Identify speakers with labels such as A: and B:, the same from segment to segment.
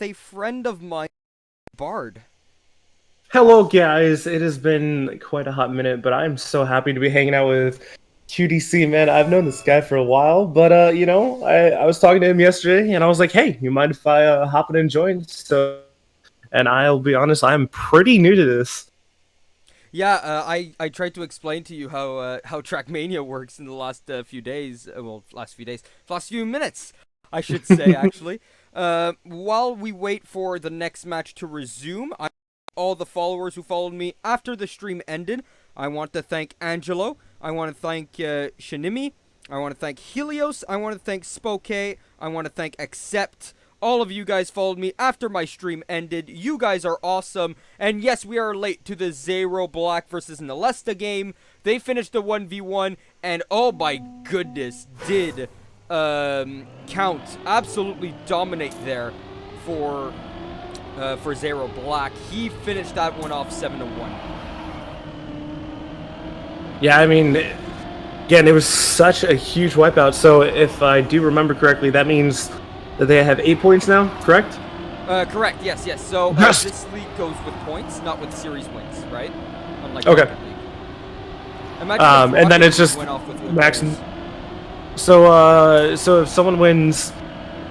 A: a friend of mine, Bard.
B: Hello, guys. It has been quite a hot minute, but I'm so happy to be hanging out with QDC, man. I've known this guy for a while, but I was talking to him yesterday, and I was like, "Hey, you mind if I hop in and join?" And I'll be honest, I'm pretty new to this.
A: Yeah, I tried to explain to you how Trackmania works in the last few days. Last few minutes, I should say actually. While we wait for the next match to resume, all the followers who followed me after the stream ended. I want to thank Angelo. I want to thank Shinimi. I want to thank Helios. I want to thank Spoke. I want to thank Accept. All of you guys followed me after my stream ended. You guys are awesome. And yes, we are late to the ZeyRo Black versus Nelesta game. They finished the 1v1. And oh my goodness, did Count absolutely dominate there for ZeyRo Black. He finished that one off 7-1.
B: Yeah, I mean, again, it was such a huge wipeout. So if I do remember correctly, that means that they have 8 points now, correct?
A: Correct, yes. So this league goes with points, not with series wins, right? Unlike
B: Okay.
A: Rocket League. Imagine
B: And then
A: Rocket
B: it's just
A: went off with
B: max.
A: goals.
B: So if someone wins,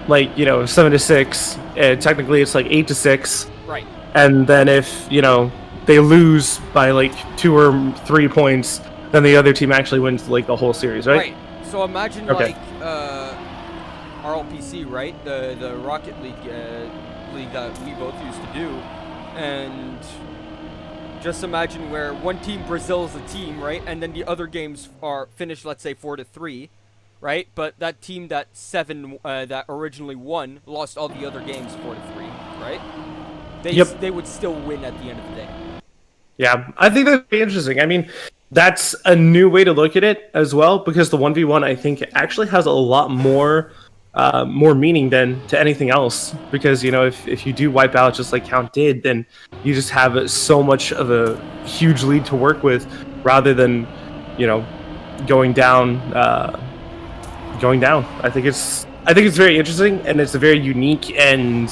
B: like 7-6, technically it's like 8-6.
A: Right.
B: And then if they lose by like 2 or 3 points, then the other team actually wins like the whole series, right?
A: Right. So imagine
B: Okay.
A: like RLPC, right? The Rocket League league that we both used to do, and just imagine where one team Brazil is a team, right? And then the other games are finished, let's say 4-3, right? But that team that originally won lost all the other games 4-3, right? They would still win at the end of the day.
B: Yeah, I think that'd be interesting. I mean, that's a new way to look at it as well, because the 1v1 I think actually has a lot more meaning than to anything else. Because if you do wipe out just like Count did, then you just have so much of a huge lead to work with, rather than going down. Going down. I think it's very interesting, and it's a very unique and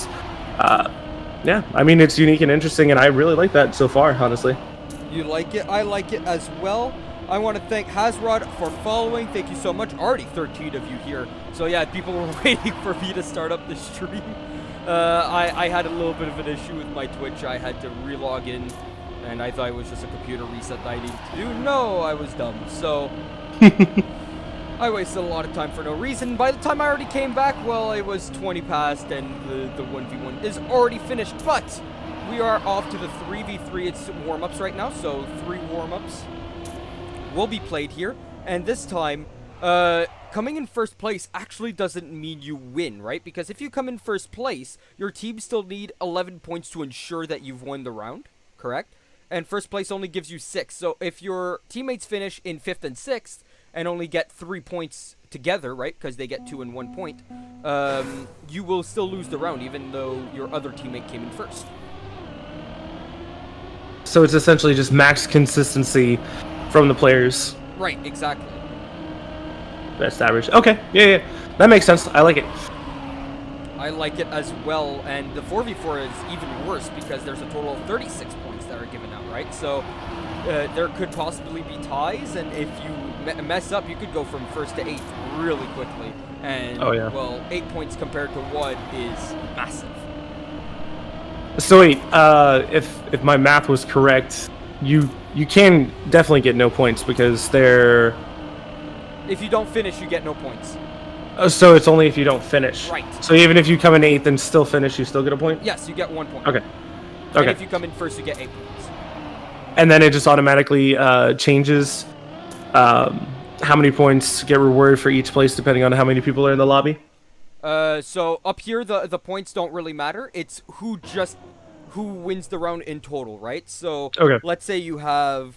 B: yeah, I mean, it's unique and interesting, and I really like that so far, honestly.
A: You like it? I like it as well. I want to thank Hazrod for following. Thank you so much. Already 13 of you here. So yeah, people were waiting for me to start up the stream. I had a little bit of an issue with my Twitch. I had to relog in, and I thought it was just a computer reset that I needed to do. No, I was dumb. So I wasted a lot of time for no reason. By the time I already came back, well, it was 20 past, and the 1v1 is already finished. But we are off to the 3v3. It's warm-ups right now, so 3 warm-ups will be played here. And this time, coming in first place actually doesn't mean you win, right? Because if you come in first place, your team still need 11 points to ensure that you've won the round, correct? And first place only gives you 6. So if your teammates finish in 5th and 6th, and only get 3 points together, right? Because they get 2 and 1 point. You will still lose the round, even though your other teammate came in first.
B: So it's essentially just max consistency from the players.
A: Right, exactly.
B: Best average. Okay, yeah, that makes sense. I like it.
A: I like it as well, and the 4v4 is even worse because there's a total of 36 points that are given out, right? So there could possibly be ties, and if you mess up, you could go from 1st to 8th really quickly. And, well, 8 points compared to 1 is massive.
B: So wait, if my math was correct, you can definitely get no points because they're...
A: If you don't finish, you get no points.
B: So it's only if you don't finish.
A: Right.
B: So even if you come in 8th and still finish, you still get a point?
A: Yes, you get 1 point.
B: Okay.
A: And if you come in first, you get 8 points.
B: And then it just automatically changes how many points get rewarded for each place depending on how many people are in the lobby?
A: So up here, the points don't really matter. It's who wins the round in total, right? So let's say you have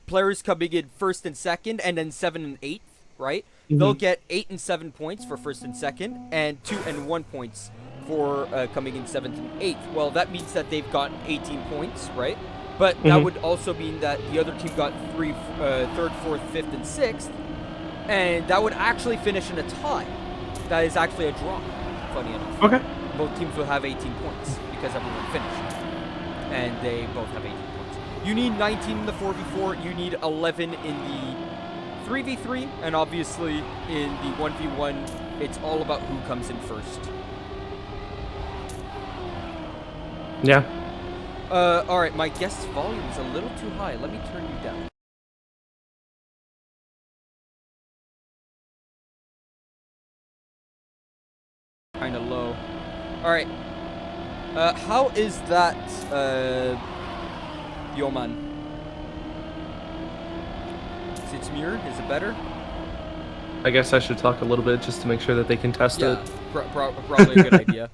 A: players coming in 1st and 2nd, and then 7 and 8th, right? Mm-hmm. They'll get 8 and 7 points for 1st and 2nd, and 2 and 1 points for coming in 7th and 8th. Well, that means that they've got 18 points, right? But that would also mean that the other team got 3rd, 4th, 5th, and 6th, and that would actually finish in a tie. That is actually a draw, funny enough.
B: Okay.
A: both teams will have 18 points because everyone finished. And they both have 18 points. You need 19 in the 4v4, you need 11 in the 3v3, and obviously in the 1v1, it's all about who comes in first.
B: Yeah.
A: Alright, my guest volume is a little too high. Let me turn you down. Kinda low. Alright. How is that, Yoman? Is it mirrored? Is it better?
B: I guess I should talk a little bit just to make sure that they can test it.
A: Probably a good idea.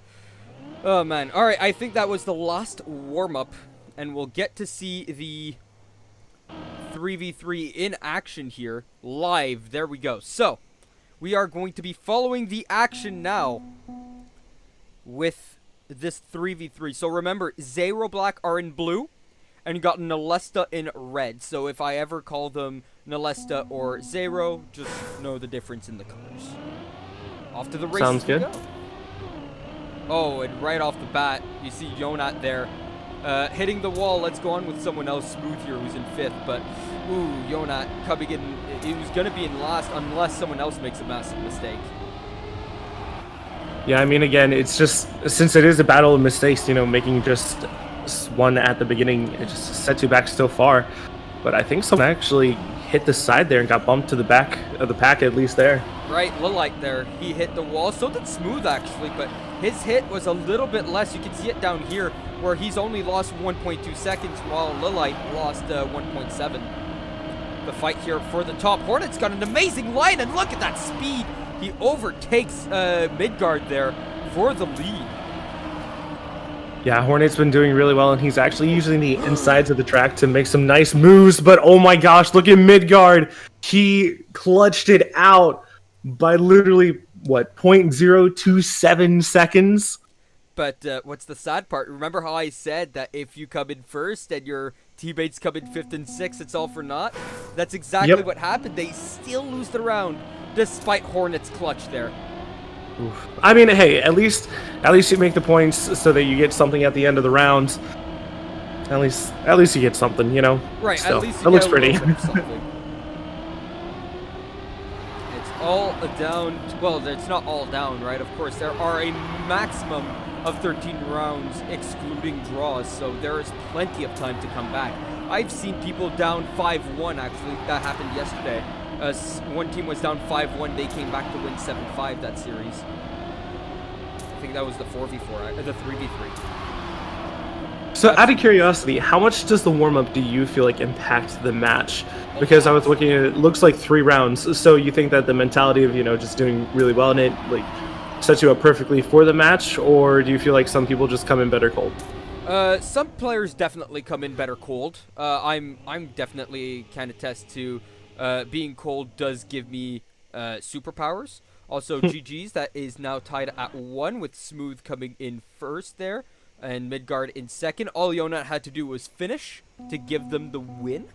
A: Oh, man. Alright, I think that was the last warm-up, and we'll get to see the 3v3 in action here, live. There we go. So, we are going to be following the action now with this 3v3. So remember, ZeyRo Black are in blue, and you got Nelesta in red. So if I ever call them Nelesta or ZeyRo, just know the difference in the colors. Off to the races.
B: Sounds good.
A: Go. Oh, and right off the bat, you see Yonat there. Hitting the wall. Let's go on with someone else, Smooth here, who's in 5th. But, ooh, Yonat coming in. He was going to be in last unless someone else makes a massive mistake.
B: Yeah, I mean, again, it's just, since it is a battle of mistakes, you know, making just one at the beginning, it just sets you back so far. But I think someone actually hit the side there and got bumped to the back of the pack, at least there.
A: Right, Lilite there. He hit the wall. So did Smooth, actually, but his hit was a little bit less. You can see it down here, where he's only lost 1.2 seconds, while Lilite lost 1.7. The fight here for the top. Hornet's got an amazing line, and look at that speed. He overtakes Midgard there for the lead.
B: Yeah, Hornet's been doing really well, and he's actually using the insides of the track to make some nice moves, but oh my gosh, look at Midgard. He clutched it out by literally, what, 0.027 seconds?
A: But what's the sad part? Remember how I said that if you come in first and your teammates come in 5th and 6th, it's all for naught? That's exactly what happened. They still lose the round, despite Hornet's clutch there.
B: Oof. I mean, hey, at least you make the points so that you get something at the end of the round. At least you get something, you know.
A: Right.
B: Still,
A: at least
B: it looks pretty.
A: It's all down. Well, it's not all down, right? Of course, there are a maximum of 13 rounds, excluding draws, so there is plenty of time to come back. I've seen people down 5-1. Actually, that happened yesterday. One team was down 5-1. They came back to win 7-5 that series. I think that was the 4v4, the 3v3.
B: So, out of curiosity, how much does the warm-up do you feel like impact the match? Because I was looking at it, looks like 3 rounds. So you think that the mentality of, you know, just doing really well in it, like, sets you up perfectly for the match, or do you feel like some people just come in better cold?
A: Some players definitely come in better cold. I'm definitely kind of test to. Being cold does give me superpowers. Also, GG's, that is now tied at 1 with Smooth coming in first there and Midgard in second. All Yonat had to do was finish to give them the win.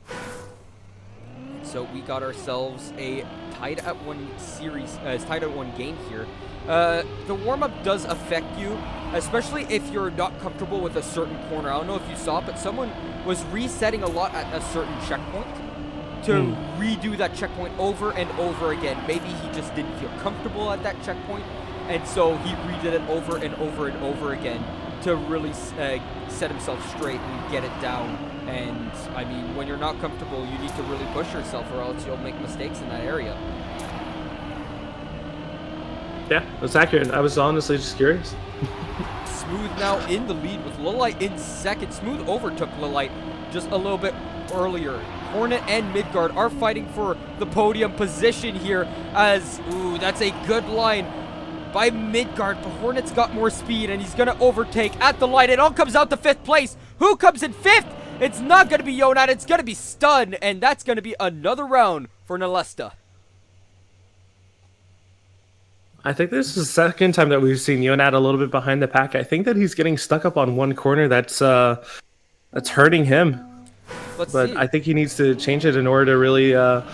A: So we got ourselves a tied at 1 series, tied at 1 game here. The warm-up does affect you, especially if you're not comfortable with a certain corner. I don't know if you saw it, but someone was resetting a lot at a certain checkpoint to redo that checkpoint over and over again. Maybe he just didn't feel comfortable at that checkpoint, and so he redid it over and over and over again to really set himself straight and get it down. And, I mean, when you're not comfortable, you need to really push yourself or else you'll make mistakes in that area.
B: Yeah, that's accurate. I was honestly just curious.
A: Smooth now in the lead with Lilite in second. Smooth overtook Lilite just a little bit earlier. Hornet and Midgard are fighting for the podium position here as, ooh, that's a good line by Midgard, but Hornet's got more speed and he's gonna overtake at the line. It all comes out to 5th place. Who comes in 5th? It's not gonna be Yonat, it's gonna be Stun, and that's gonna be another round for Nelesta.
B: I think this is the second time that we've seen Yonat a little bit behind the pack. I think that he's getting stuck up on one corner that's hurting him.
A: Let's see.
B: I think he needs to change it in order to really to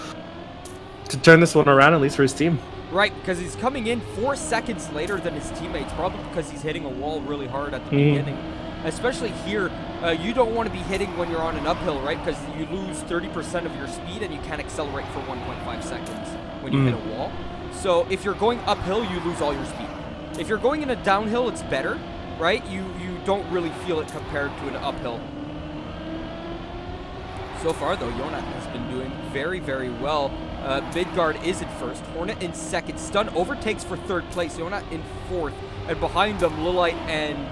B: turn this one around, at least for his team.
A: Right, because he's coming in 4 seconds later than his teammates, probably because he's hitting a wall really hard at the beginning. Especially here, you don't want to be hitting when you're on an uphill, right? Because you lose 30% of your speed and you can't accelerate for 1.5 seconds when you hit a wall. So if you're going uphill, you lose all your speed. If you're going in a downhill, it's better, right? You don't really feel it compared to an uphill. So far, though, Yonat has been doing very, very well. Midgard is in first. Hornet in second. Stun overtakes for third place. Yonat in fourth. And behind them, Lilite and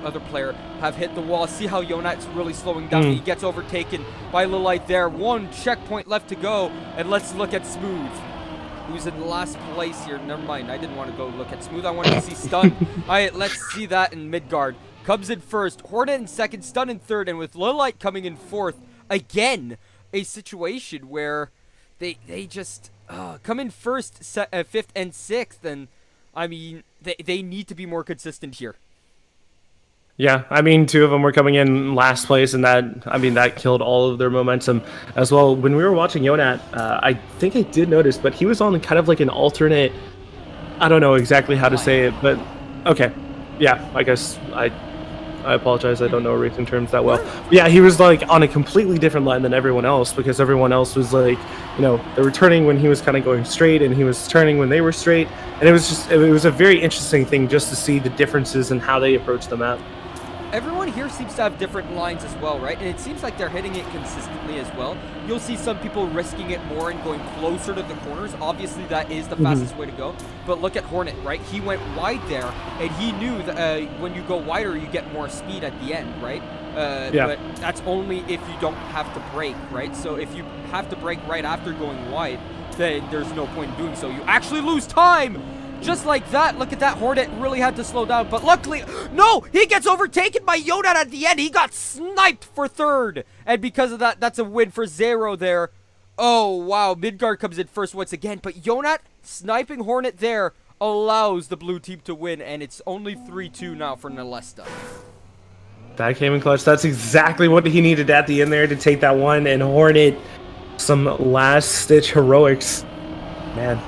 A: the other player have hit the wall. See how Yonat's really slowing down. He gets overtaken by Lilite there. 1 checkpoint left to go. And let's look at Smooth, who's in last place here. Never mind. I didn't want to go look at Smooth. I wanted to see Stun. All right, let's see that in Midgard. Cubs in first, Hornet in second, Stun in third, and with Lilite coming in fourth, again, a situation where they just come in first, fifth, and sixth, and I mean, they need to be more consistent here.
B: Yeah, I mean, 2 of them were coming in last place, and that killed all of their momentum as well. When we were watching Yonat, I think I did notice, but he was on kind of like an alternate, I don't know exactly how to say it, but okay. Yeah, I guess I apologize, I don't know racing terms that well. But yeah, he was like on a completely different line than everyone else, because everyone else was like, you know, they were turning when he was kind of going straight, and he was turning when they were straight. And it was a very interesting thing just to see the differences in how they approach the map.
A: Everyone here seems to have different lines as well, right? And it seems like they're hitting it consistently as well. You'll see some people risking it more and going closer to the corners. Obviously, that is the fastest way to go. But look at Hornet, right? He went wide there, and he knew that when you go wider, you get more speed at the end, right? But that's only if you don't have to brake, right? So if you have to brake right after going wide, then there's no point in doing so. You actually lose time! Just like that. Look at that. Hornet really had to slow down. But luckily, no! He gets overtaken by Yonat at the end. He got sniped for third. And because of that, that's a win for ZeyRo there. Oh, wow. Midgard comes in first once again. But Yonat sniping Hornet there allows the blue team to win. And it's only 3-2 now for Nelesta.
B: That came in clutch. That's exactly what he needed at the end there to take that one. And Hornet, some last-ditch heroics. Man.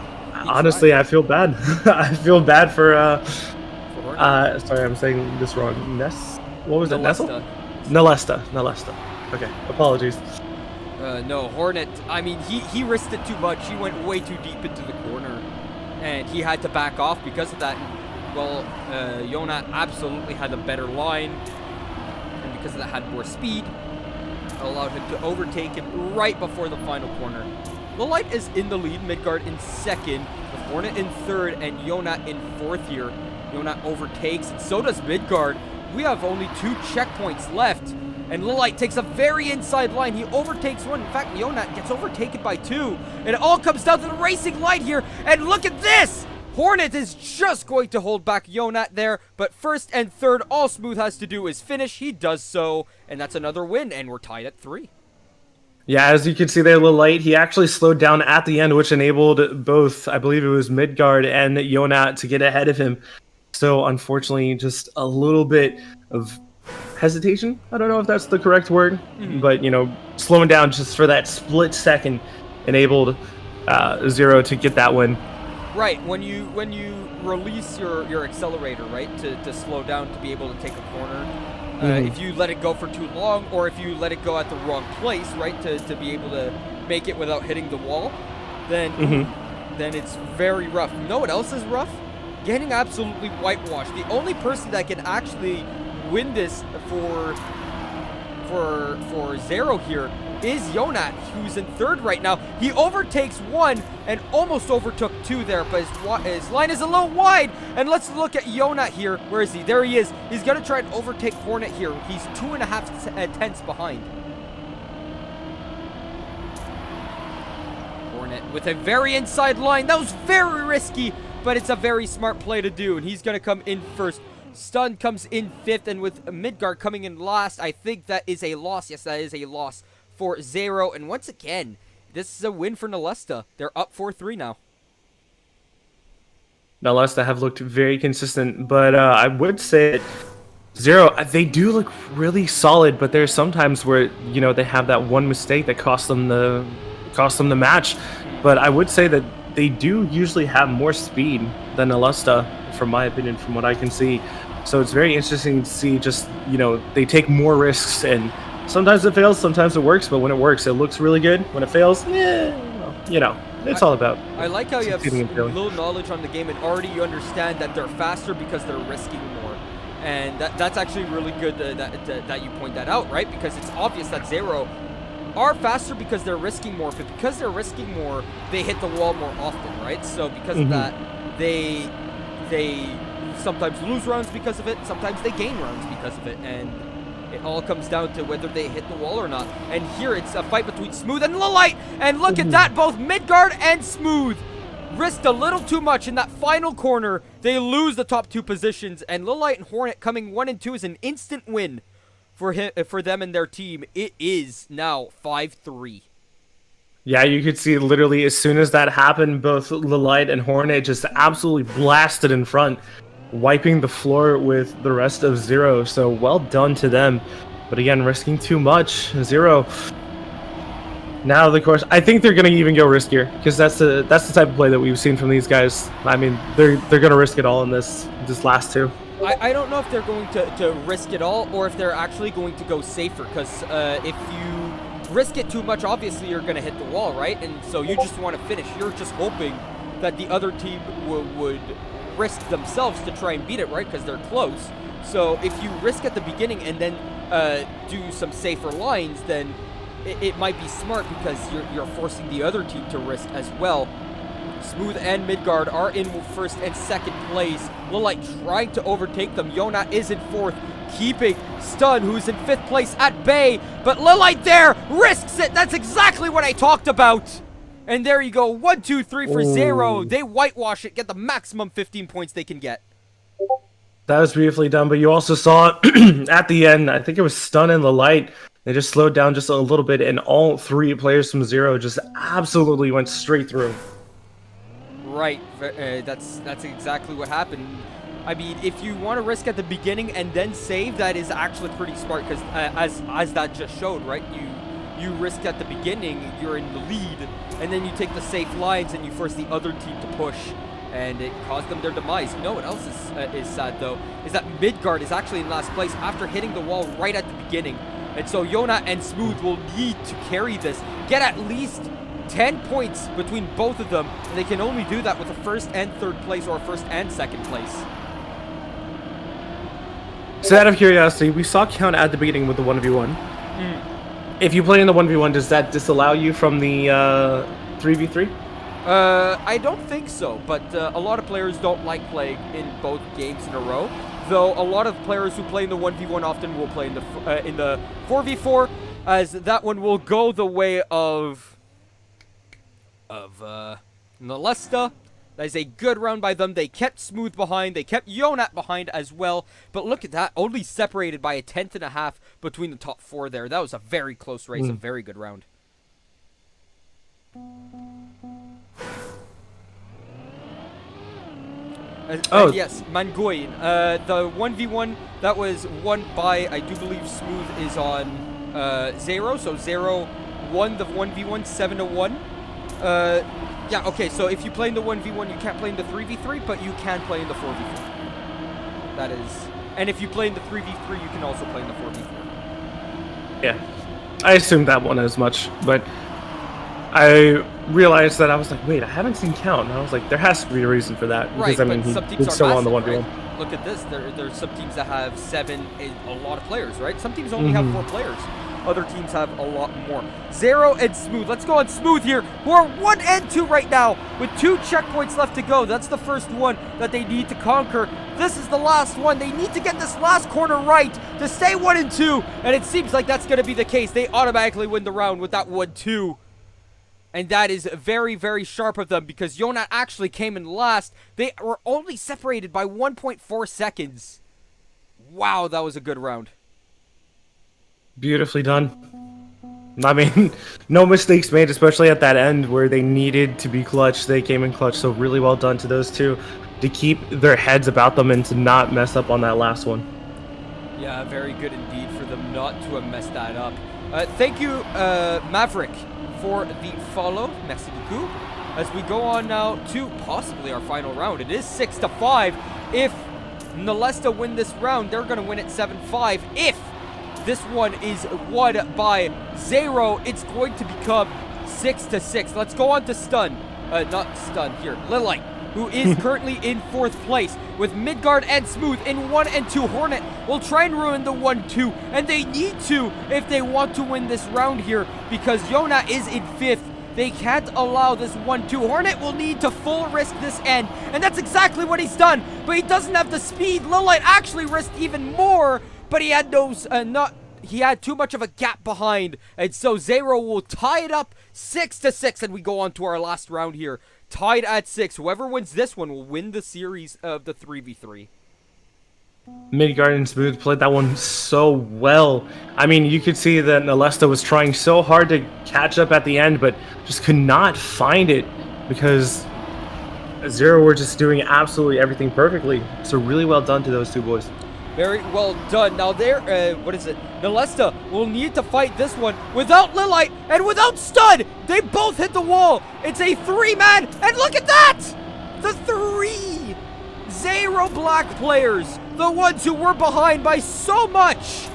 B: Honestly, I feel bad. I feel bad for sorry, I'm saying this wrong. What was it? Nelesta. Okay, apologies.
A: No, Hornet, I mean, he risked it too much. He went way too deep into the corner, and he had to back off because of that. Well, Yonat absolutely had a better line, and because of that had more speed, allowed him to overtake him right before the final corner. Lilite is in the lead, Midgard in second, with Hornet in third, and Yonat in fourth here. Yonat overtakes, and so does Midgard. We have only 2 checkpoints left, and Lilite takes a very inside line. He overtakes one. In fact, Yonat gets overtaken by 2, and it all comes down to the racing light here, and look at this! Hornet is just going to hold back Yonat there, but first and third, all Smooth has to do is finish. He does so, and that's another win, and we're tied at 3.
B: Yeah, as you can see there, Lilite, he actually slowed down at the end, which enabled both, I believe it was Midgard and Yonat to get ahead of him. So, unfortunately, just a little bit of hesitation. I don't know if that's the correct word, but, you know, slowing down just for that split second enabled ZeyRo to get that win.
A: Right, when you release your accelerator, right, to slow down to be able to take a corner, if you let it go for too long, or if you let it go at the wrong place, right, to be able to make it without hitting the wall, then it's very rough. You know what else is rough? Getting absolutely whitewashed. The only person that can actually win this for ZeyRo here is Yonat, who's in third right now. He overtakes 1 and almost overtook 2 there, but his line is a little wide. And let's look at Yonat here. Where is he? There he is. He's going to try and overtake Hornet here. He's 2.5 tenths behind. Hornet with a very inside line. That was very risky, but it's a very smart play to do, and he's going to come in first. Stun comes in 5th, and with Midgard coming in last, I think that is a loss. Yes, that is a loss for ZeyRo, and once again, this is a win for Nelesta. They're up 4-3 now.
B: Nelesta have looked very consistent, but I would say that ZeyRo, they do look really solid, but there's sometimes where, you know, they have that one mistake that costs them the cost them the match. But I would say that they do usually have more speed than Nelesta, from my opinion, from what I can see. So it's very interesting to see just, they take more risks, and sometimes it fails, sometimes it works, but when it works, it looks really good. When it fails, it's all about.
A: I like how you have
B: and
A: little knowledge on the game, and already you understand that they're faster because they're risking more. And that's actually really good that you point that out, right? Because it's obvious that ZeyRo are faster because they're risking more, but because they're risking more, they hit the wall more often, right? So because of that, they sometimes lose rounds because of it, sometimes they gain rounds because of it, and it all comes down to whether they hit the wall or not. And here it's a fight between Smooth and Lilite, and look at that, both Midgard and Smooth risked a little too much in that final corner. They lose the top 2 positions, and Lilite and Hornet coming 1 and 2 is an instant win for them and their team. It is now 5-3.
B: Yeah, you could see literally as soon as that happened, both Lilite and Hornet just absolutely blasted in front, wiping the floor with the rest of ZeyRo. So well done to them. But again, risking too much. ZeyRo. Now, of course, I think they're going to even go riskier, because that's the type of play that we've seen from these guys. I mean, they're going to risk it all in this last 2.
A: I don't know if they're going to risk it all, or if they're actually going to go safer, because if you risk it too much, obviously you're going to hit the wall, right? And so you just want to finish. You're just hoping that the other team would risk themselves to try and beat it, right? Because they're close. So if you risk at the beginning and then do some safer lines, then it might be smart, because you're forcing the other team to risk as well. Smooth and Midgard are in 1st and 2nd place. Lilite trying to overtake them. Yona is in 4th, keeping Stun, who's in 5th place, at bay. But Lilite there risks it. That's exactly what I talked about. And there you go. 1, 2, 3 for ZeyRo. They whitewash it, get the maximum 15 points they can get.
B: That was beautifully done, but you also saw at the end, I think it was Stun and Lilite. They just slowed down just a little bit, and all 3 players from ZeyRo just absolutely went straight through.
A: Right, that's exactly what happened. I mean, if you want to risk at the beginning and then save, that is actually pretty smart, because as that just showed, right? You risk at the beginning, you're in the lead, and then you take the safe lines and you force the other team to push, and it caused them their demise. You know what else is sad, though, is that Midgard is actually in last place after hitting the wall right at the beginning. And so Yona and Smooth will need to carry this, get at least 10 points between both of them, and they can only do that with a 1st and 3rd place, or a 1st and 2nd place.
B: So out of curiosity, we saw Count at the beginning with the 1v1. If you play in the 1v1, does that disallow you from the 3v3?
A: I don't think so, but a lot of players don't like playing in both games in a row. Though a lot of players who play in the 1v1 often will play in the 4v4, as that one will go the way of Nelesta. That is a good round by them. They kept Smooth behind. They kept Yonat behind as well. But look at that. Only separated by a 1/10.5 between the top 4 there. That was a very close race. A very good round. Yes, Mangoyin. The 1v1 that was won by, I do believe Smooth is on ZeyRo. So ZeyRo won the 1v1 7-1. Yeah, okay, so if you play in the 1v1, you can't play in the 3v3, but you can play in the 4v4. That is... And if you play in the 3v3, you can also play in the 4v4.
B: Yeah. I assumed that one as much, but I realized that I was like, wait, I haven't seen Count. And I was like, there has to be a reason for that.
A: Right,
B: because, I mean,
A: but some teams
B: he's
A: are
B: still on the
A: massive,
B: 1v1.
A: right? Look at this. There's some teams that have 7, a lot of players, right? Some teams only have 4 players. Other teams have a lot more. ZeyRo and Smooth. Let's go on Smooth here, who are 1 and 2 right now, with 2 checkpoints left to go. That's the first one that they need to conquer. This is the last one. They need to get this last corner right to stay 1 and 2, and it seems like that's going to be the case. They automatically win the round with that 1-2. And that is very, very sharp of them, because Yonat actually came in last. They were only separated by 1.4 seconds. Wow, that was a good round.
B: Beautifully done. I mean, no mistakes made, especially at that end where they needed to be clutch. They came in clutch, so really well done to those two to keep their heads about them and to not mess up on that last one.
A: Yeah, very good indeed for them not to have messed that up. Thank you, Maverick, for the follow. Merci beaucoup. As we go on now to possibly our final round. It is 6-5. If Nelesta win this round, they're going to win it 7-5. If this one is won by ZeyRo, it's going to become 6-6. Let's go on to Stun. Not Stun here. Lilite, who is currently in 4th place with Midgard and Smooth in 1 and 2. Hornet will try and ruin the 1-2, and they need to if they want to win this round here, because Yona is in 5th. They can't allow this 1-2. Hornet will need to full risk this end, and that's exactly what he's done, but he doesn't have the speed. Lilite actually risked even more, but he had he had too much of a gap behind, and so ZeyRo will tie it up 6-6, and we go on to our last round here. Tied at 6. Whoever wins this one will win the series of the 3v3.
B: Midgard and Smooth played that one so well. I mean, you could see that Nelesta was trying so hard to catch up at the end, but just could not find it because ZeyRo were just doing absolutely everything perfectly. So really well done to those two boys.
A: Very well done. Now what is it? Nelesta will need to fight this one without Lilite and without Stun. They both hit the wall. It's a 3-man, and look at that! The 3 ZeyRo Black players, the ones who were behind by so much,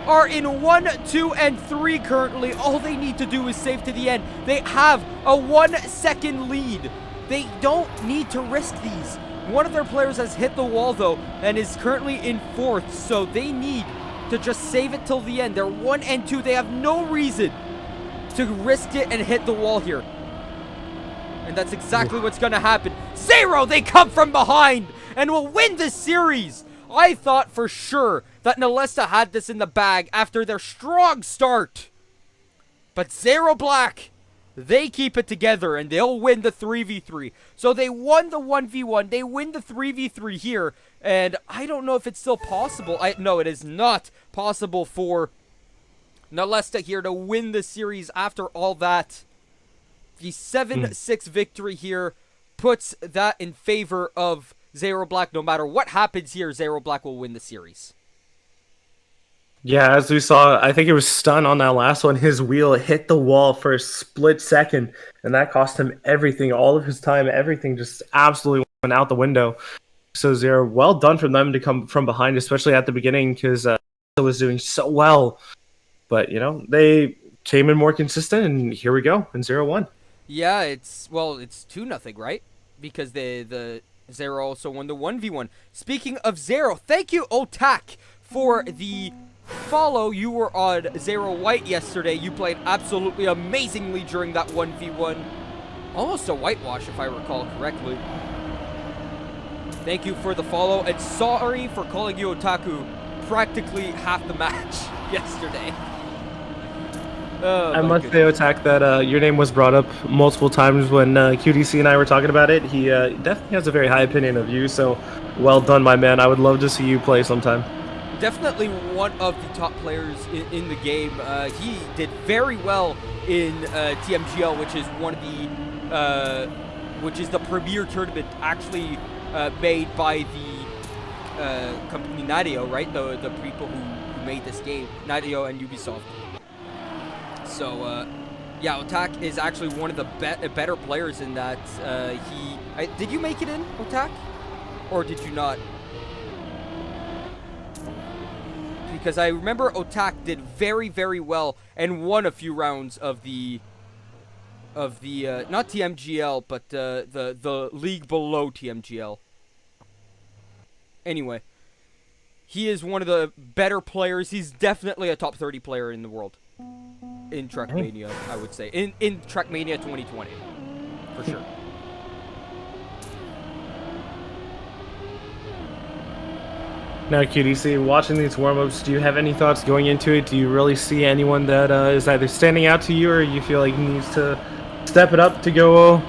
A: are in 1, 2, and 3 currently. All they need to do is save to the end. They have a 1-second lead. They don't need to risk these. One of their players has hit the wall, though, and is currently in 4th, so they need to just save it till the end. They're 1 and 2. They have no reason to risk it and hit the wall here. And that's exactly what's going to happen. ZeyRo, they come from behind and will win this series. I thought for sure that Nelesta had this in the bag after their strong start. But ZeyRo Black, they keep it together, and they'll win the 3v3. So they won the 1v1. They win the 3v3 here. And I don't know if it's still possible. No, it is not possible for Nelesta here to win the series after all that. The 7-6 victory here puts that in favor of ZeyRo Black. No matter what happens here, ZeyRo Black will win the series.
B: Yeah, as we saw, I think it was Stun on that last one. His wheel hit the wall for a split second, and that cost him everything, all of his time, everything just absolutely went out the window. So ZeyRo, well done for them to come from behind, especially at the beginning, because was doing so well. But, you know, they came in more consistent, and here we go, and 0-1.
A: Yeah, it's 2-0, right? Because the ZeyRo also won the 1v1. Speaking of ZeyRo, thank you, Otak, for the follow. You were on ZeyRo White yesterday. You played absolutely amazingly during that 1v1. Almost a whitewash, if I recall correctly. Thank you for the follow, and sorry for calling you Otaku practically half the match yesterday.
B: I must say, Otak, that your name was brought up multiple times when QDC and I were talking about it. He definitely has a very high opinion of you, so well done, my man. I would love to see you play sometime. Definitely
A: one of the top players in the game. He did very well in TMGL, which is one of the premier tournament actually made by the company Nadio, right? The people who made this game, Nadio and Ubisoft. So yeah, Otak is actually one of the better players in that. Did you make it in, Otak, or did you not? Because I remember Otak did very, very well and won a few rounds of the not TMGL, but the league below TMGL. Anyway, he is one of the better players. He's definitely a top 30 player in the world in Trackmania, I would say. In Trackmania 2020, for sure.
B: Now, QDC, watching these warm-ups, do you have any thoughts going into it? Do you really see anyone that is either standing out to you, or you feel like he needs to step it up to go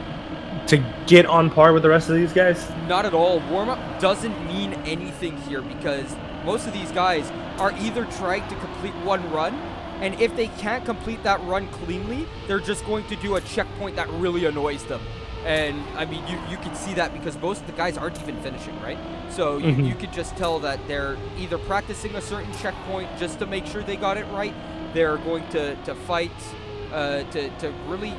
B: to get on par with the rest of these guys?
A: Not at all. Warm-up doesn't mean anything here because most of these guys are either trying to complete one run, and if they can't complete that run cleanly, they're just going to do a checkpoint that really annoys them. And, I mean, you can see that because most of the guys aren't even finishing, right? So you could just tell that they're either practicing a certain checkpoint just to make sure they got it right. They're going to fight to really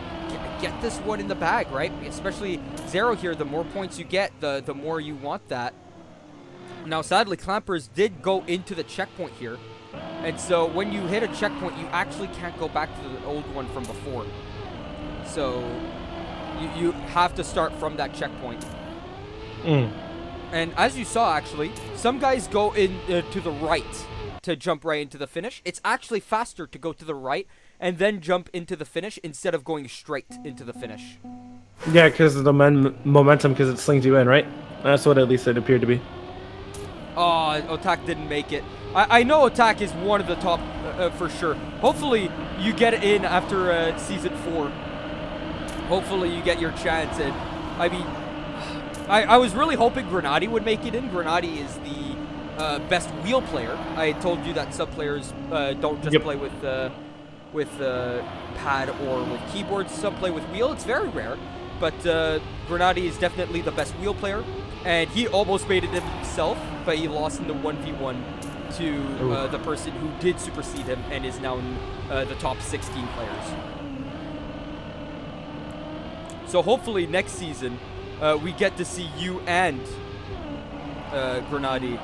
A: get this one in the bag, right? Especially ZeyRo here, the more points you get, the more you want that. Now, sadly, Clampers did go into the checkpoint here. And so when you hit a checkpoint, you actually can't go back to the old one from before. So you have to start from that checkpoint. And as you saw, actually, some guys go in to the right to jump right into the finish. It's actually faster to go to the right and then jump into the finish instead of going straight into the finish.
B: Yeah, because of the momentum, because it slings you in, right? That's what at least it appeared to be.
A: Oh, Otak didn't make it. I know Otak is one of the top for sure. Hopefully, you get it in after Season 4. Hopefully, you get your chance. And I mean, I was really hoping Grenady would make it in. Grenady is the best wheel player. I told you that sub players don't just play with pad or with keyboards. Some play with wheel. It's very rare. But Grenady is definitely the best wheel player. And he almost made it himself, but he lost in the 1v1 to the person who did supersede him and is now in the top 16 players. So hopefully next season, we get to see you and Grenady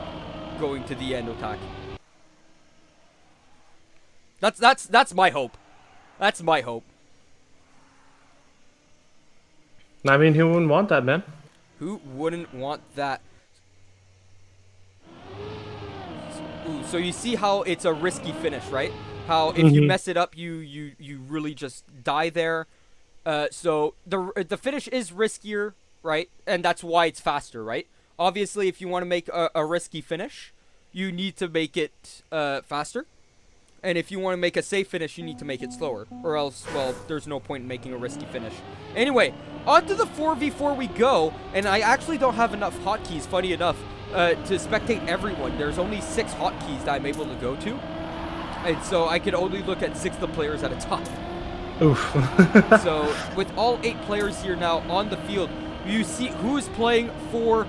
A: going to the end, Otak. That's my hope. That's my hope.
B: I mean, who wouldn't want that, man?
A: Who wouldn't want that? Ooh, so you see how it's a risky finish, right? How if you mess it up, you really just die there. So the finish is riskier, right? And that's why it's faster, right? Obviously, if you want to make a risky finish, you need to make it faster. And if you want to make a safe finish, you need to make it slower. Or else, well, there's no point in making a risky finish. Anyway, on to the 4v4 we go. And I actually don't have enough hotkeys, funny enough, to spectate everyone. There's only 6 hotkeys that I'm able to go to. And so I can only look at 6 of the players at a time.
B: Oof.
A: So with all 8 players here now on the field, you see who's playing for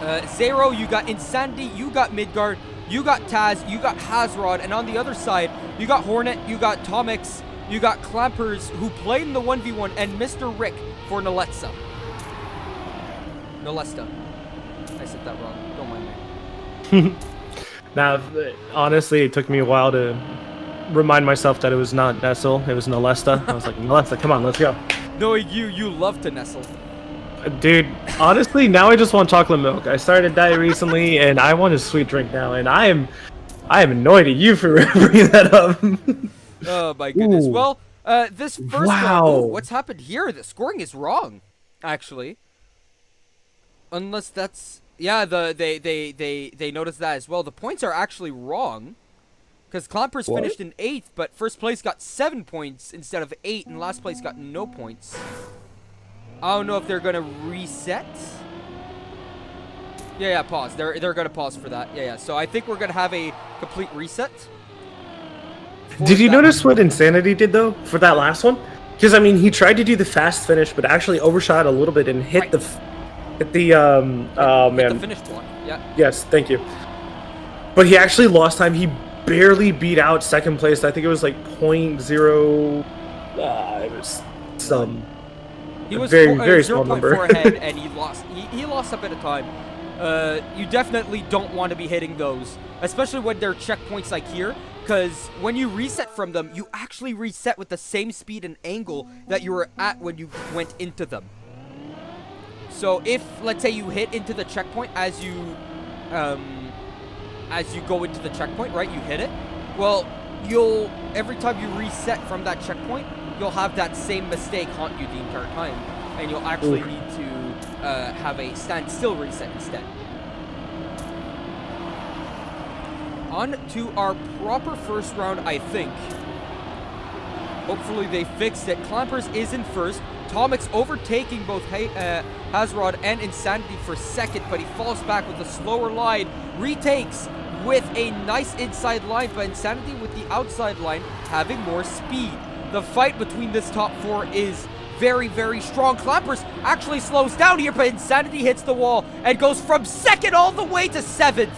A: ZeyRo. You got Insanity, you got Midgard, you got Taz, you got Hazrod, and on the other side, you got Hornet, you got Tomix, you got Clampers, who played in the 1v1, and Mr. Rick for Nelesta. Nelesta. I said that wrong. Don't mind me.
B: Now, honestly, it took me a while to remind myself that it was not Nestle, it was Nelesta. I was like, Nelesta, come on, let's go.
A: No, you love to nestle.
B: Dude, honestly, now I just want chocolate milk. I started that recently, and I want a sweet drink now, and I am annoyed at you for bringing that up.
A: Oh my goodness. Ooh. Well, this first round, ooh, what's happened here? The scoring is wrong, actually. Unless that's they noticed that as well. The points are actually wrong. Because Clampers finished in 8th, but first place got 7 points instead of 8, and last place got no points. I don't know if they're gonna reset. Yeah, pause. They're gonna pause for that. Yeah. So I think we're gonna have a complete reset.
B: Did you notice what Insanity did though for that last one? Because I mean, he tried to do the fast finish, but actually overshot a little bit and hit the
A: finish block. Yeah.
B: Yes, thank you. But he actually lost time. He barely beat out second place. I think it was like 0.0. It was some.
A: He was
B: very small number.
A: 0.4 ahead, and he lost. He lost a bit of time. You definitely don't want to be hitting those, especially when they're checkpoints like here, because when you reset from them, you actually reset with the same speed and angle that you were at when you went into them. So if, let's say, you hit into the checkpoint as you go into the checkpoint, right? You hit it. Well, every time you reset from that checkpoint, you'll have that same mistake haunt you the entire time, and you'll actually need to have a standstill reset instead. On to our proper first round, I think. Hopefully they fixed it. Clampers is in first. Tomix overtaking both Hazrod and Insanity for second, but he falls back with a slower line. Retakes with a nice inside line, but Insanity with the outside line having more speed. The fight between this top 4 is very, very strong. Clampers actually slows down here, but Insanity hits the wall and goes from second all the way to 7th.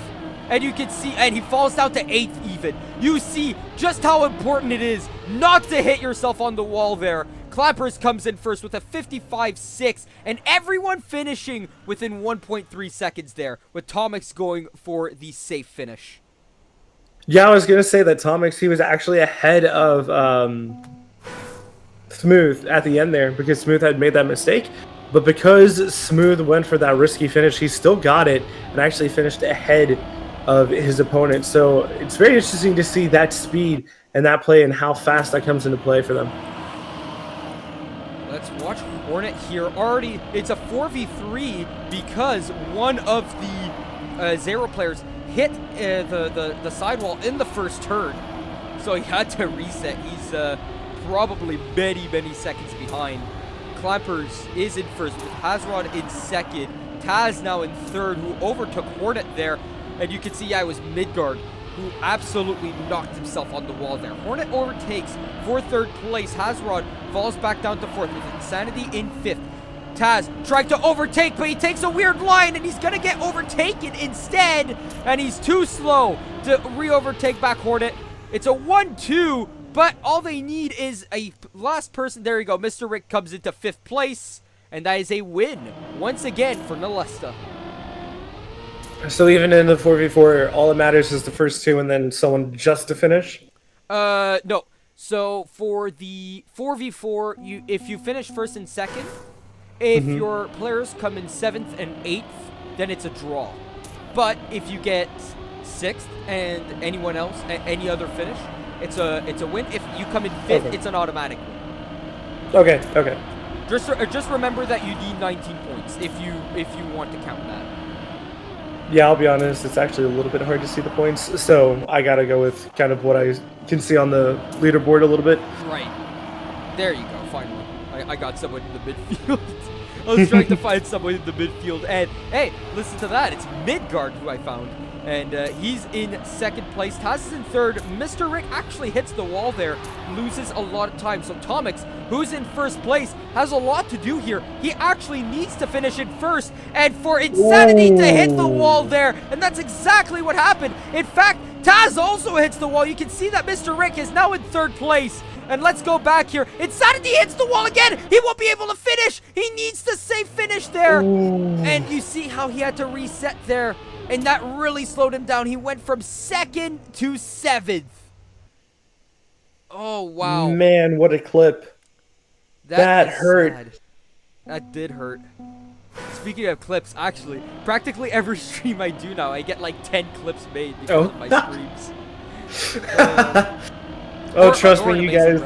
A: And you can see, and he falls down to 8th even. You see just how important it is not to hit yourself on the wall there. Clappers comes in first with a 55.6, and everyone finishing within 1.3 seconds there, with Tomix going for the safe finish.
B: Yeah, I was going to say that Tomix, he was actually ahead of Smooth at the end there because Smooth had made that mistake. But because Smooth went for that risky finish, he still got it and actually finished ahead of his opponent. So it's very interesting to see that speed and that play and how fast that comes into play for them.
A: Let's watch Hornet here. Already, it's a 4v3 because one of the ZeyRo players hit the sidewall in the first turn. So he had to reset. He's probably many seconds behind. Clappers is in first with Hazrod in second. Taz now in third, who overtook Hornet there. And you can see, yeah, it was Midgard who absolutely knocked himself on the wall there. Hornet overtakes for third place. Hazrod falls back down to fourth with Insanity in fifth. Taz trying to overtake, but he takes a weird line and he's gonna get overtaken instead. And he's too slow to re-overtake back Hornet. It's a 1-2, but all they need is a last person. There you go. Mr. Rick comes into fifth place, and that is a win once again for Nelesta.
B: So even in the 4v4, all that matters is the first two and then someone just to finish?
A: No. So for the 4v4, if you finish first and second, if your players come in 7th and 8th, then it's a draw. But if you get 6th and anyone else, any other finish, it's a win. If you come in 5th, it's an automatic win.
B: Okay.
A: Just remember that you need 19 points if you want to count that.
B: Yeah, I'll be honest, it's actually a little bit hard to see the points, so I gotta go with kind of what I can see on the leaderboard a little bit.
A: Right. There you go, finally. I got someone in the midfield. I was trying to find someone in the midfield, and hey, listen to that. It's Midgard who I found, and he's in second place. Taz is in third. Mr. Rick actually hits the wall there, loses a lot of time. So Tomix, who's in first place, has a lot to do here. He actually needs to finish in first, and for Insanity to hit the wall there, and that's exactly what happened. In fact, Taz also hits the wall. You can see that Mr. Rick is now in third place. And let's go back here. Insanity hits the wall again. He won't be able to finish. He needs to safe finish there. And you see how he had to reset there. And that really slowed him down. He went from 2nd to 7th. Oh, wow.
B: Man, what a clip. That hurt.
A: Sad. That did hurt. Speaking of clips, actually, practically every stream I do now, I get like 10 clips made because of my streams.
B: Oh, trust me, you guys.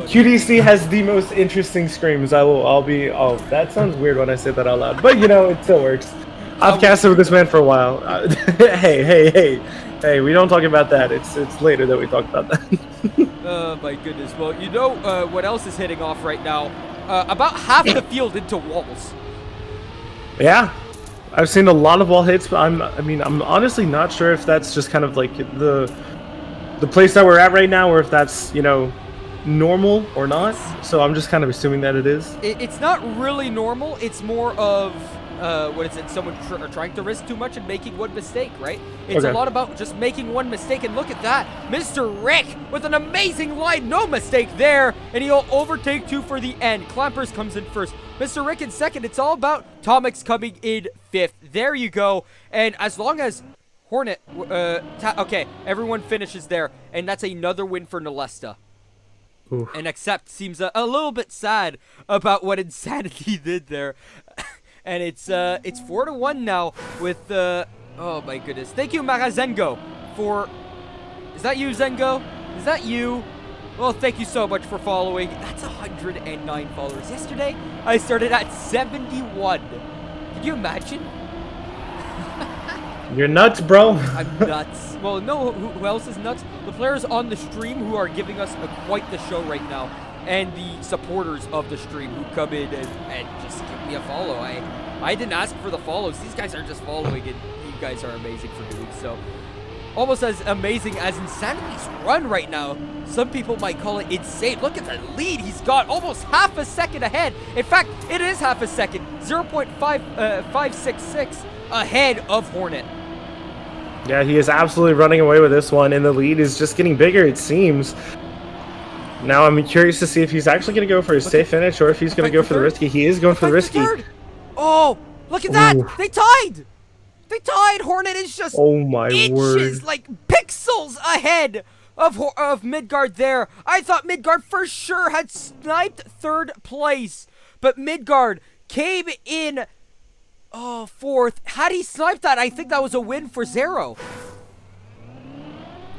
B: QDC has the most interesting screams. I'll be. Oh, that sounds weird when I say that out loud, but you know, it still works. I've casted with this man for a while. Hey, we don't talk about that. It's later that we talk about that.
A: Oh my goodness. Well, you know what else is hitting off right now? About half the field into walls. Yeah,
B: I've seen a lot of wall hits, but I'm honestly not sure if that's just kind of like the place that we're at right now, or if that's, you know, normal or not. So I'm just kind of assuming that it is.
A: It's not really normal. It's more of, what is it? Someone trying to risk too much and making one mistake, right? It's a lot about just making one mistake. And look at that. Mr. Rick with an amazing line. No mistake there. And he'll overtake two for the end. Clampers comes in first. Mr. Rick in second. It's all about Tomix coming in fifth. There you go. And as long as Hornet, okay, everyone finishes there, and that's another win for Nelesta.
B: Oof.
A: And Accept seems a little bit sad about what Insanity did there. And it's 4-1 now with, oh my goodness. Thank you, Marazengo, for, is that you, Zengo? Is that you? Well, thank you so much for following. That's 109 followers. Yesterday, I started at 71. Could you imagine?
B: You're nuts, bro.
A: I'm nuts. Well, no, who else is nuts? The players on the stream who are giving us quite the show right now, and the supporters of the stream who come in and just give me a follow. I didn't ask for the follows. These guys are just following, and you guys are amazing for doing so. Almost as amazing as Insanity's run right now. Some people might call it insane. Look at the lead he's got, almost half a second ahead. In fact, it is half a second. 0.566 ahead of Hornet.
B: Yeah, he is absolutely running away with this one, and the lead is just getting bigger, it seems. Now I'm curious to see if he's actually going to go for a safe finish or if he's going to go for the risky. He is going for the risky.
A: Oh, look at that!
B: Ooh.
A: They tied! They tied! Hornet is just inches, like pixels ahead of Midgard there. I thought Midgard for sure had sniped third place, but Midgard came in fourth. Had he sniped that, I think that was a win for ZeyRo.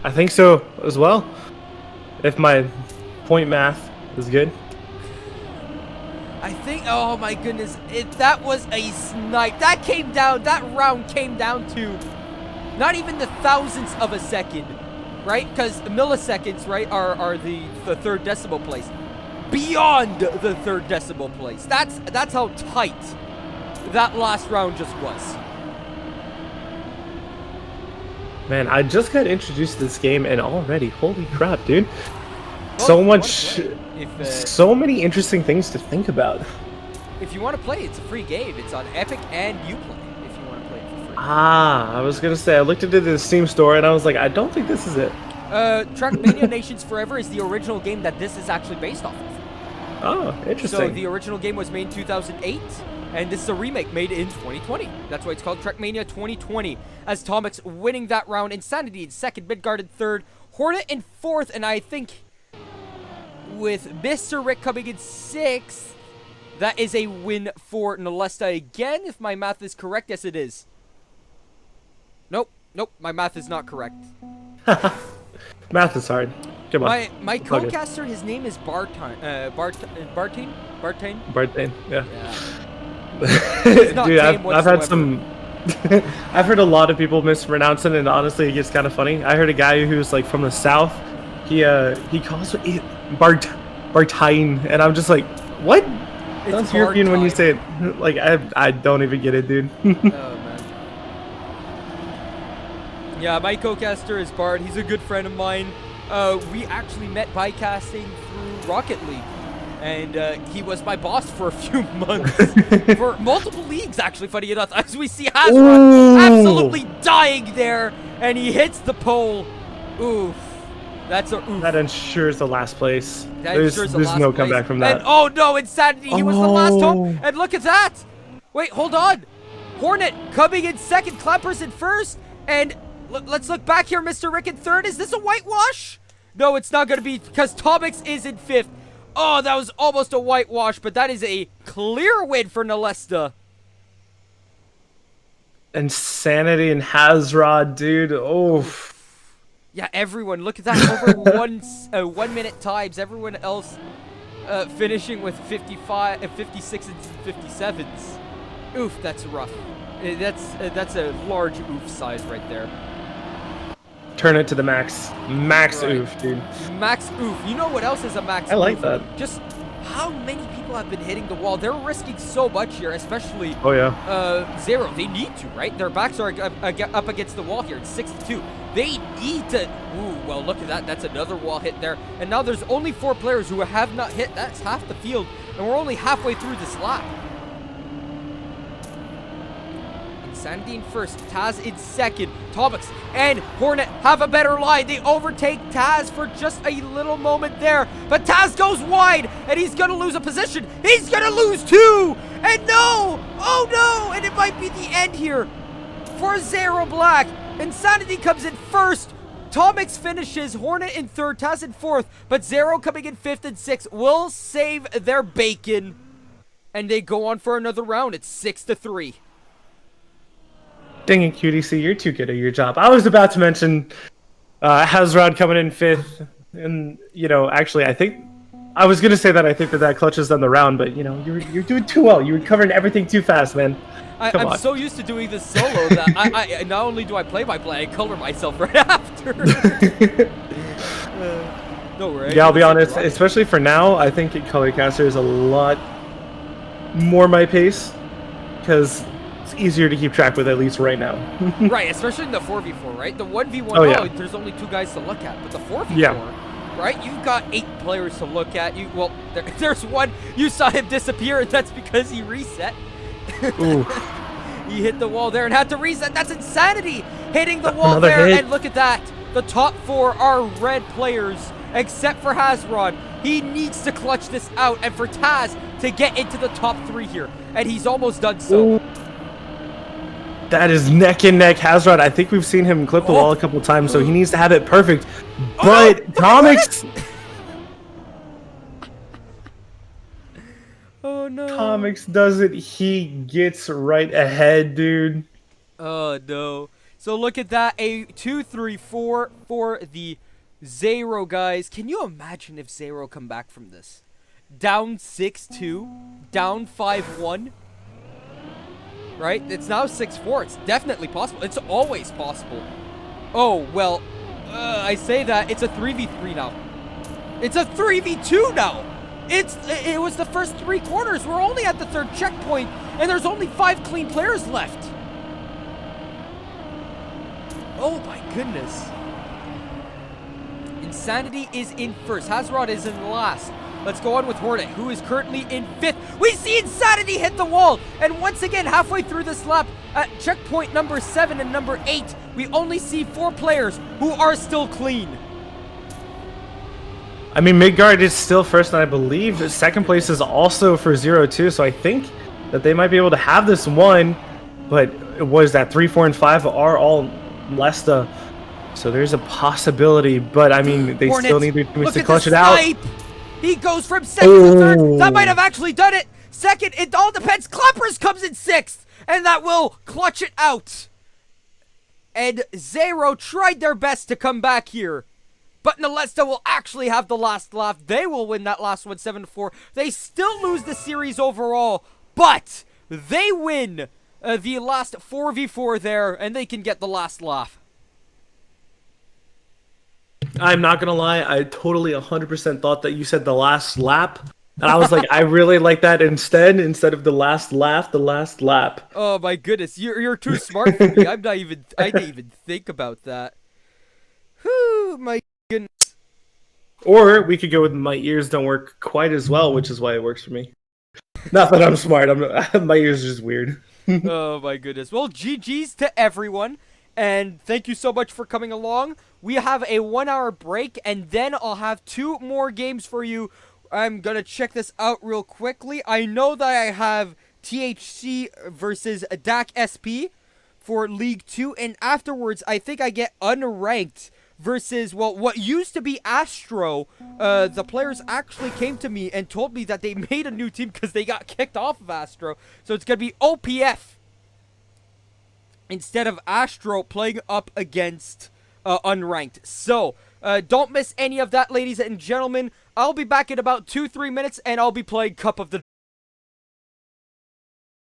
B: I think so as well. If my point math is good.
A: I think, oh my goodness, that was a snipe. That came down, that round came down to not even the thousandths of a second, right? Because milliseconds, right, are the third decimal place. Beyond the third decimal place. That's how tight that last round just was.
B: Man, I just got introduced to this game and already, holy crap, dude. So much, so many interesting things to think about.
A: If you want to play, it's a free game. It's on Epic and Uplay if you want to play it for free.
B: Ah, I was going to say, I looked into the Steam store and I was like, I don't think this is it.
A: Trackmania Nations Forever is the original game that this is actually based off of.
B: Oh, interesting.
A: So the original game was made in 2008, and this is a remake made in 2020. That's why it's called Trackmania 2020. As Tomix winning that round, Insanity in second, Midgard in third, Hornet in fourth, and I think with Mr. Rick coming in sixth, that is a win for Nelesta again, if my math is correct. Yes, it is. Nope, my math is not correct.
B: Math is hard. Come on.
A: My co-caster, his name is BardTaen.
B: BardTaen, yeah.
A: Dude,
B: I've had some... I've heard a lot of people mispronounce it, and honestly, it gets kind of funny. I heard a guy who's like from the south. He calls it BardTaen, and I'm just like, what? That's European when you say it. Like, I don't even get it, dude.
A: Oh, man. Yeah, my co-caster is Bard. He's a good friend of mine. We actually met by casting through Rocket League. And he was my boss for a few months. For multiple leagues, actually, funny enough. As we see Hazard absolutely dying there. And he hits the pole. Oof. That's a oof.
B: That ensures the last place.
A: There's
B: no comeback from that.
A: And, oh no, Insanity. He was the last home. And look at that. Wait, hold on. Hornet coming in second. Clappers in first. And let's look back here. Mr. Rick in third. Is this a whitewash? No, it's not going to be, because Tomix is in fifth. Oh, that was almost a whitewash, but that is a clear win for Nelesta.
B: Insanity and Hazrod, dude. Oh.
A: Yeah, everyone, look at that. Over 1 minute times. Everyone else finishing with 55, 56 and 57s. Oof, that's rough. That's a large oof size right there.
B: Turn it to the max. Max
A: right.
B: oof, dude.
A: Max oof. You know what else is a max oof?
B: I like that.
A: Just how many people have been hitting the wall. They're risking so much here, especially ZeyRo. They need to, right? Their backs are up against the wall here. It's 6-2. They need to... Ooh, well, look at that. That's another wall hit there. And now there's only 4 players who have not hit. That's half the field. And we're only halfway through this lap. Insanity in first, Taz in second, Tomix and Hornet have a better line. They overtake Taz for just a little moment there, but Taz goes wide and he's gonna lose a position. He's gonna lose 2, and no, oh no, and it might be the end here for ZeyRo Black. Insanity comes in first, Tomix finishes, Hornet in third, Taz in fourth, but ZeyRo coming in 5th and 6th will save their bacon, and they go on for another round. It's 6-3.
B: Dang it, QDC, you're too good at your job. I was about to mention Hazrod coming in 5th, and, you know, actually, I was going to say that I think that clutches them the round, but, you know, you're doing too well. You were covering everything too fast, man.
A: I'm so used to doing this solo that I not only do I play by play, I color myself right after. No worries.
B: Yeah, I'll be honest, especially for now, I think Color Caster is a lot more my pace, because easier to keep track with, at least right now.
A: Right, especially in the 4v4, right? The 1v1, there's only 2 guys to look at, but the 4v4, right? You've got 8 players to look at. There's one, you saw him disappear, and that's because he reset. He hit the wall there and had to reset. That's Insanity hitting the wall there, and look at that. The top 4 are red players, except for Hazrod. He needs to clutch this out, and for Taz to get into the top 3 here, and he's almost done so.
B: Ooh. That is neck and neck. Hazrod, I think we've seen him clip the wall a couple times, so he needs to have it perfect. But Comics...
A: Oh no.
B: Comics does it. He gets right ahead, dude.
A: Oh no. So look at that. A 2-3-4 for the ZeyRo guys. Can you imagine if ZeyRo come back from this? Down 6-2, down 5-1. Right? It's now 6-4. It's definitely possible. It's always possible. Oh, well, I say that. It's a 3v3 now. It's a 3v2 now. It was the first 3 quarters. We're only at the 3rd checkpoint, and there's only 5 clean players left. Oh my goodness. Insanity is in first. Hazrod is in last. Let's go on with Hornet, who is currently in 5th. We see Insanity hit the wall. And once again, halfway through this lap, at checkpoint number 7 and number 8, we only see 4 players who are still clean.
B: I mean, Midgard is still first, and I believe 2nd place is also for ZeyRo too, so I think that they might be able to have this one. But it was that 3, 4, and 5 are all Nelesta. So there's a possibility, but I mean, they
A: Hornet,
B: still need to clutch it
A: snipe.
B: out.
A: He goes from 2nd to 3rd. That might have actually done it. 2nd, it all depends. Clappers comes in 6th, and that will clutch it out. And ZeyRo tried their best to come back here. But Nelesta will actually have the last lap. They will win that last one, 7-4. They still lose the series overall, but they win the last 4v4 there, and they can get the last laugh.
B: I'm not gonna lie, I totally 100% thought that you said the last lap. And I was like, I really like that instead of the last laugh, the last lap.
A: Oh my goodness, you're too smart for me. I didn't even think about that. Whew, my goodness.
B: Or we could go with my ears don't work quite as well, which is why it works for me. Not that I'm smart, my ears are just weird.
A: Oh my goodness. Well, GG's to everyone, and thank you so much for coming along. We have a 1-hour break, and then I'll have 2 more games for you. I'm gonna check this out real quickly. I know that I have THC versus DAC SP for League 2, and afterwards I think I get Unranked versus, well, what used to be Astro. The players actually came to me and told me that they made a new team because they got kicked off of Astro. So it's gonna be OPF instead of Astro playing up against Unranked. So don't miss any of that, ladies and gentlemen. I'll be back in about 2-3 minutes, and I'll be playing Cup of the